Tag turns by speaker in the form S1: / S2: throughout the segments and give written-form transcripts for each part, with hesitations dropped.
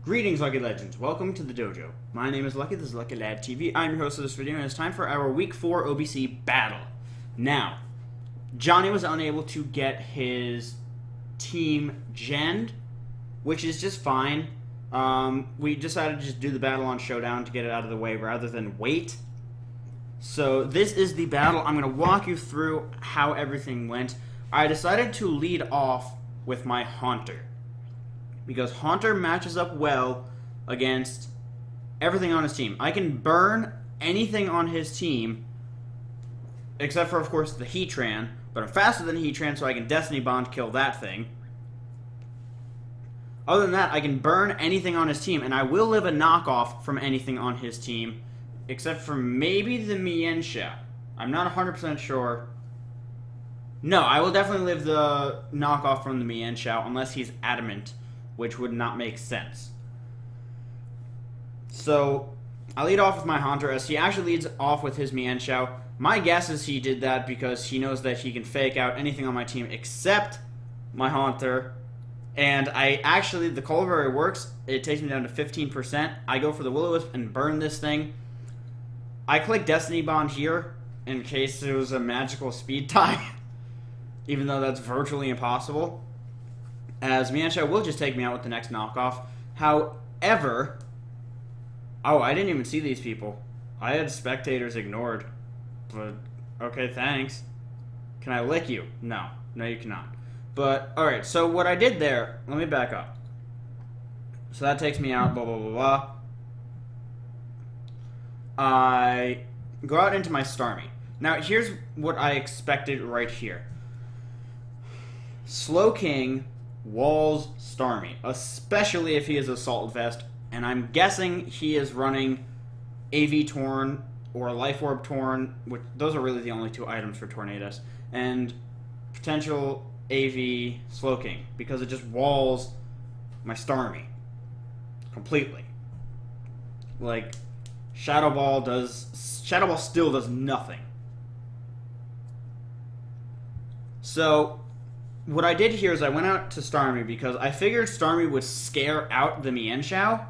S1: Greetings, Lucky Legends. Welcome to the dojo. My name is Lucky, this is Lucky Lad TV. I'm your host of this video, and it's time for our Week 4 OBC battle. Now, Johnny was unable to get his team genned, which is just fine. We decided to just do the battle on Showdown to get it out of the way rather than wait. So this is the battle. I'm going to walk you through how everything went. I decided to lead off with my Haunter, because Haunter matches up well against everything on his team. I can burn anything on his team, except for, of course, the Heatran, but I'm faster than Heatran, so I can Destiny Bond kill that thing. Other than that, I can burn anything on his team, and I will live a knockoff from anything on his team, except for maybe the Mienshao. I'm not 100% sure. No, I will definitely live the knockoff from the Mienshao, unless he's adamant, which would not make sense. So, I lead off with my Haunter, as he actually leads off with his Mienshao. My guess is he did that because he knows that he can fake out anything on my team except my Haunter. And the Colberry works. It takes me down to 15%. I go for the Will-O-Wisp and burn this thing. I click Destiny Bond here in case there was a magical speed tie, even though that's virtually impossible, as Mienshao will just take me out with the next knockoff. However, oh, I didn't even see these people. I had spectators ignored, but okay, thanks. Can I lick you? No, you cannot. But, alright, so what I did there, let me back up. So that takes me out, blah, blah, blah, blah. I go out into my Starmie. Now, here's what I expected right here. Slowking walls Starmie, especially if he is Assault Vest, and I'm guessing he is running AV Torn or Life Orb Torn, which those are really the only two items for Tornadus, and potential AV Slowking, because it just walls my Starmie completely. Like, Shadow Ball still does nothing. So what I did here is I went out to Starmie because I figured Starmie would scare out the Mienshao,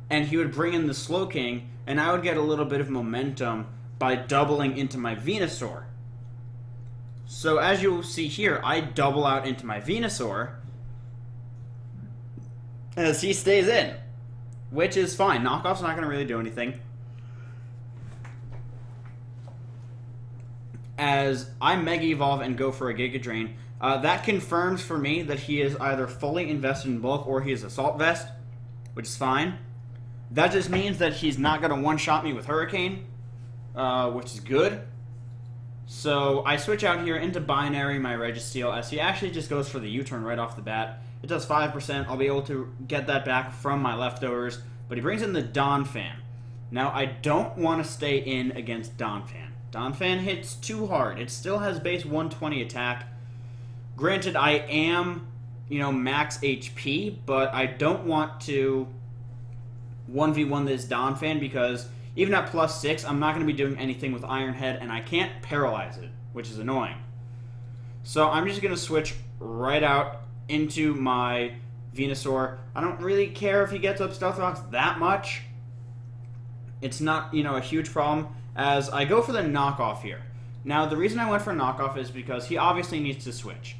S1: and he would bring in the Slowking, and I would get a little bit of momentum by doubling into my Venusaur. So as you will see here, I double out into my Venusaur, as he stays in, which is fine. Knockoff's not going to really do anything, as I Mega Evolve and go for a Giga Drain. That confirms for me that he is either fully invested in bulk or he is Assault Vest, which is fine. That just means that he's not going to one-shot me with Hurricane, which is good. So I switch out here into Binary my Registeel, as he actually just goes for the U-turn right off the bat. It does 5%. I'll be able to get that back from my leftovers, but he brings in the Donphan. Now, I don't want to stay in against Donphan. Donphan hits too hard. It still has base 120 attack. Granted, I am, max HP, but I don't want to 1v1 this Donphan because even at plus 6, I'm not going to be doing anything with Iron Head, and I can't paralyze it, which is annoying. So I'm just going to switch right out into my Venusaur. I don't really care if he gets up Stealth Rocks that much. It's not, a huge problem, as I go for the knockoff here. Now, the reason I went for a knockoff is because he obviously needs to switch.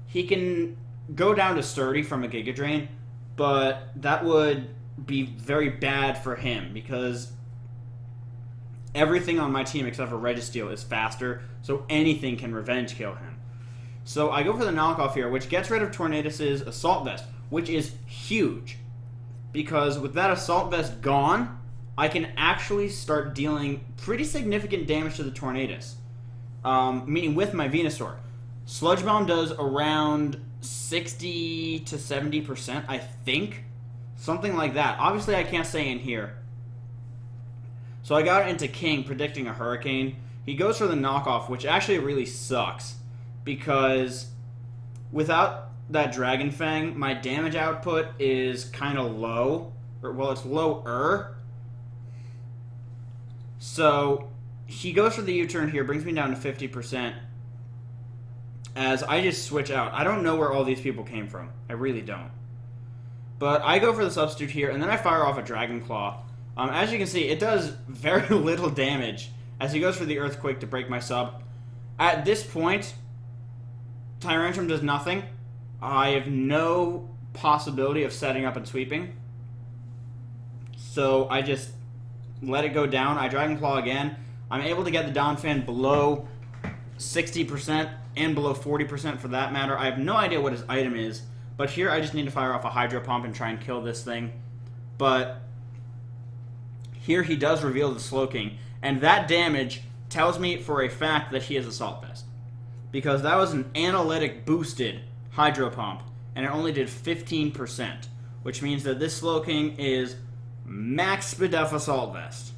S1: He can go down to Sturdy from a Giga Drain, but that would be very bad for him because everything on my team except for Registeel is faster, so anything can revenge kill him. So I go for the knockoff here, which gets rid of Tornadus' Assault Vest, which is huge, because with that Assault Vest gone, I can actually start dealing pretty significant damage to the Tornadus, meaning with my Venusaur. Sludge Bomb does around 60 to 70%, I think. Something like that. Obviously, I can't stay in here. So I got into King, predicting a Hurricane. He goes for the knockoff, which actually really sucks, because without that Dragon Fang, my damage output is kind of low. Well, it's lower. So he goes for the U-turn here, brings me down to 50%. As I just switch out. I don't know where all these people came from. I really don't. But I go for the substitute here, and then I fire off a Dragon Claw. As you can see, it does very little damage as he goes for the Earthquake to break my sub. At this point, Tyrantrum does nothing. I have no possibility of setting up and sweeping. So I just let it go down. I Dragon Claw again. I'm able to get the Donphan below 60% and below 40% for that matter. I have no idea what his item is, but here I just need to fire off a Hydro Pump and try and kill this thing. But here he does reveal the Slowking, and that damage tells me for a fact that he is Assault Vest. Because that was an analytic boosted Hydro Pump, and it only did 15%, which means that this Slowking is max Spadef Assault Vest,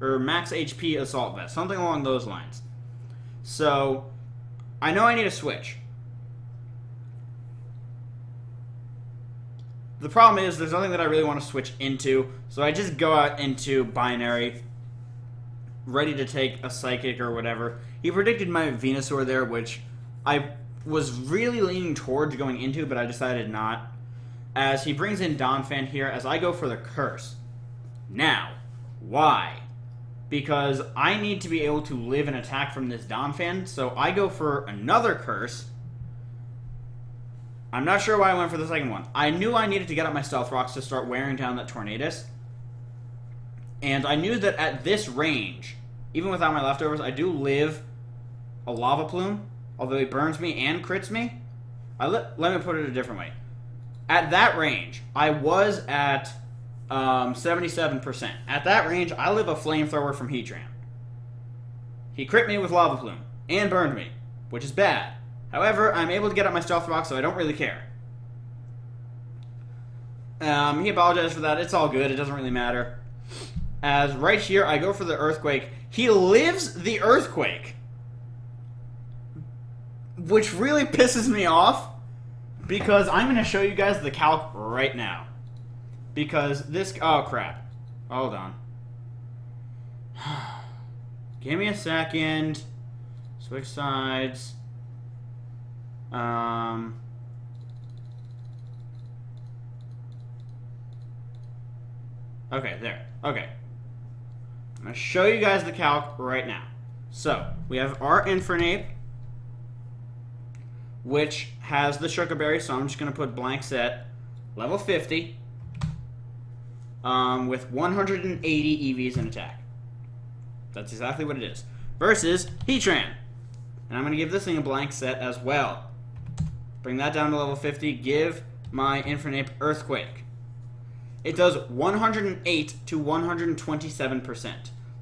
S1: or max HP Assault Vest, something along those lines. So, I know I need a switch. The problem is, there's nothing that I really want to switch into, so I just go out into Binary, ready to take a Psychic or whatever. He predicted my Venusaur there, which I was really leaning towards going into, but I decided not, as he brings in Donphan here as I go for the Curse. Now, why? Because I need to be able to live an attack from this Donphan, so I go for another Curse. I'm not sure why I went for the second one. I knew I needed to get up my Stealth Rocks to start wearing down that Tornadus. And I knew that at this range, even without my leftovers, I do live a Lava Plume, although he burns me and crits me. Let me put it a different way. At that range, I was at 77%. At that range, I live a Flamethrower from Heatran. He crit me with Lava Plume and burned me, which is bad. However, I'm able to get up my Stealth Rock, so I don't really care. He apologized for that. It's all good. It doesn't really matter. As right here, I go for the Earthquake. He lives the Earthquake, which really pisses me off, because I'm going to show you guys the calc right now. Because this... Oh, crap. Hold on. Give me a second. Switch sides. Okay, there. Okay. I'm going to show you guys the calc right now. So, we have our Infernape, which has the Sugar Berry, so I'm just going to put blank set, level 50, with 180 EVs in attack. That's exactly what it is. Versus Heatran. And I'm going to give this thing a blank set as well. Bring that down to level 50, give my Infernape Earthquake. It does 108 to 127%.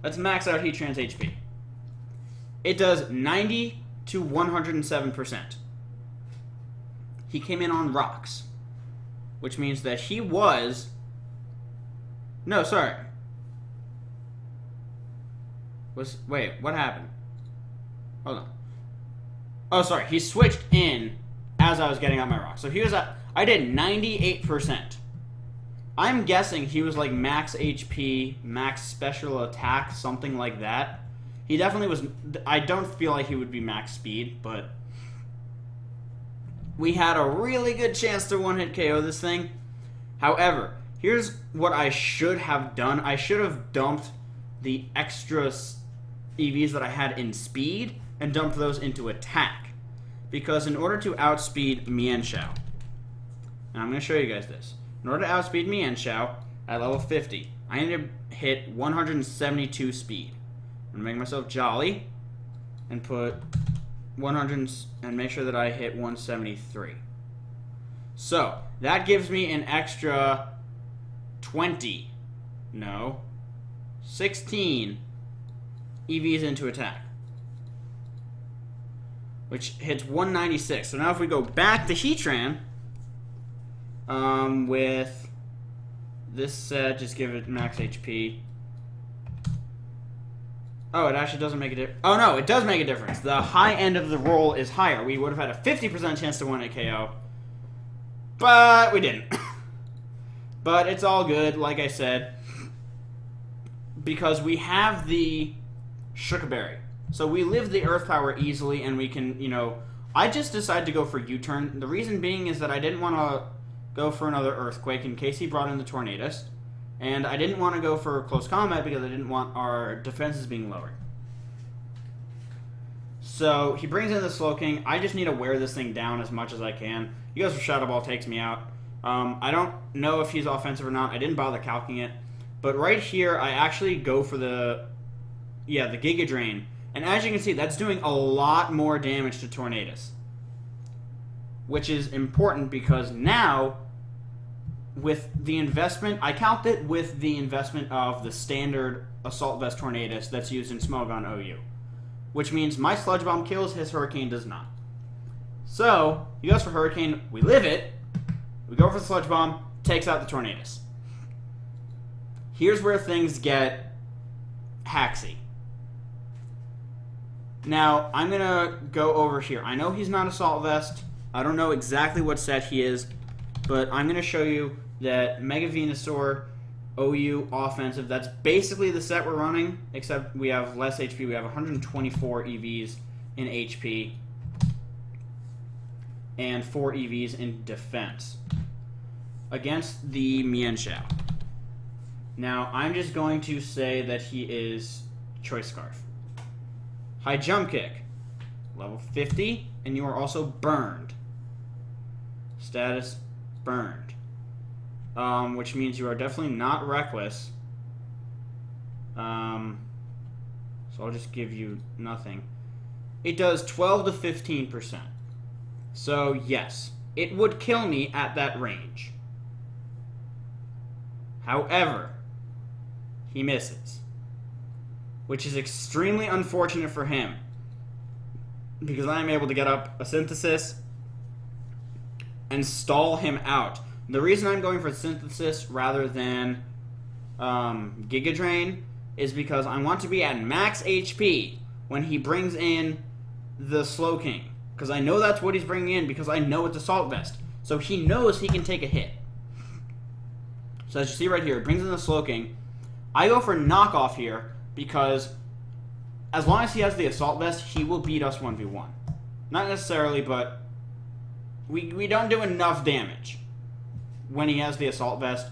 S1: Let's max out Heatran's HP. It does 90 to 107%. He came in on rocks, which means that he was... No, sorry. Wait, what happened? Hold on. Oh, sorry. He switched in as I was getting out my rock. So he was at... I did 98%. I'm guessing he was like max HP, max special attack, something like that. He definitely was... I don't feel like he would be max speed, but... We had a really good chance to one-hit KO this thing. However, here's what I should have done. I should have dumped the extra EVs that I had in speed and dumped those into attack. Because in order to outspeed Mienshao, and I'm going to show you guys this. In order to outspeed Mienshao at level 50, I need to hit 172 speed. I'm going to make myself jolly and put 100 and make sure that I hit 173. So, that gives me an extra 16 EVs into attack, which hits 196. So now if we go back to Heatran, with this set, just give it max HP. Oh, it actually doesn't make a difference. Oh, no, it does make a difference. The high end of the roll is higher. We would have had a 50% chance to win a KO, but we didn't. But it's all good, like I said, because we have the Sugar Berry. So we live the Earth Power easily, and we can, I just decided to go for U-turn. The reason being is that I didn't want to go for another Earthquake in case he brought in the Tornadus. And I didn't want to go for close combat because I didn't want our defenses being lowered. So he brings in the Slowking. I just need to wear this thing down as much as I can. He goes for Shadow Ball, takes me out. I don't know if he's offensive or not. I didn't bother calcing it. But right here, I actually go for the Giga Drain. And as you can see, that's doing a lot more damage to Tornadus. Which is important because now, with the investment, I count it with the investment of the standard Assault Vest Tornadus that's used in Smogon OU. Which means my Sludge Bomb kills, his Hurricane does not. So, he goes for Hurricane, we live it, we go for the Sludge Bomb, takes out the Tornadus. Here's where things get haxy. Now, I'm going to go over here. I know he's not Assault Vest. I don't know exactly what set he is, but I'm going to show you that Mega Venusaur OU offensive, that's basically the set we're running, except we have less HP. We have 124 EVs in HP and 4 EVs in defense against the Mienshao. Now, I'm just going to say that he is Choice Scarf. High Jump Kick, level 50, and you are also burned. Status, burned. Which means you are definitely not reckless. So I'll just give you nothing. It does 12 to 15%. So, yes, it would kill me at that range. However, he misses. Which is extremely unfortunate for him. Because I am able to get up a Synthesis and stall him out. The reason I'm going for Synthesis rather than Giga Drain is because I want to be at max HP when he brings in the Slowking. Because I know that's what he's bringing in because I know it's Assault Vest. So he knows he can take a hit. So as you see right here, it brings in the Slowking. I go for Knockoff here because as long as he has the Assault Vest, he will beat us 1v1. Not necessarily, but we don't do enough damage when he has the Assault Vest.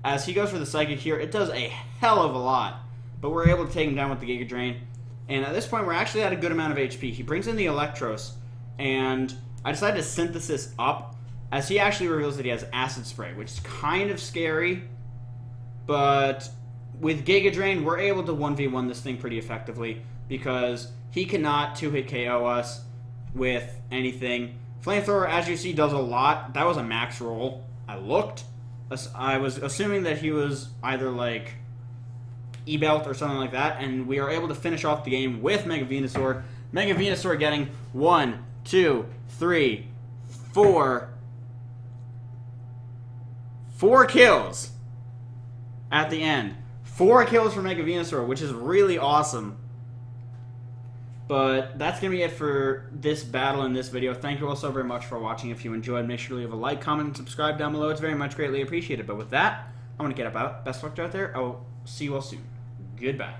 S1: As he goes for the Psychic here, it does a hell of a lot. But we're able to take him down with the Giga Drain. And at this point, we're actually at a good amount of HP. He brings in the Electros, and I decided to Synthesis up, as he actually reveals that he has Acid Spray, which is kind of scary. But with Giga Drain, we're able to 1v1 this thing pretty effectively, because he cannot 2-hit KO us with anything. Flamethrower, as you see, does a lot. That was a max roll. I looked. I was assuming that he was either like E-Belt or something like that, and we are able to finish off the game with Mega Venusaur. Mega Venusaur getting 1, 2, 3, 4 kills at the end. 4 kills for Mega Venusaur, which is really awesome. But that's going to be it for this battle in this video. Thank you all so very much for watching. If you enjoyed, make sure to leave a like, comment, and subscribe down below. It's very much greatly appreciated. But with that, I'm going to get up out. Best luck out there. I will see you all soon. Goodbye.